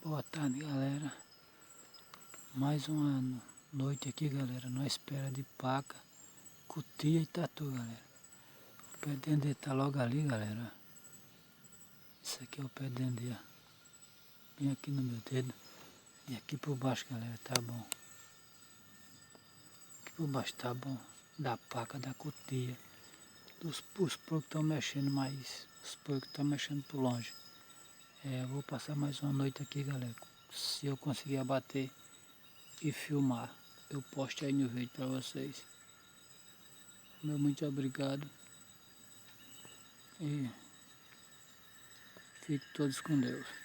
Boa tarde, galera. Mais uma noite aqui, galera, na espera de paca, cutia e tatu, galera. O pé de dendê tá logo ali, galera. Isso aqui é o pé de dendê, ó. Bem aqui no meu dedo. E aqui por baixo, galera, tá bom. Aqui por baixo tá bom. Da paca, da cutia. Os porcos estão mexendo, mas os porcos estão mexendo por longe. Eu vou passar mais uma noite aqui, galera. Se eu conseguir abater e filmar, eu posto aí no vídeo para vocês. Meu muito obrigado e fiquem todos com Deus.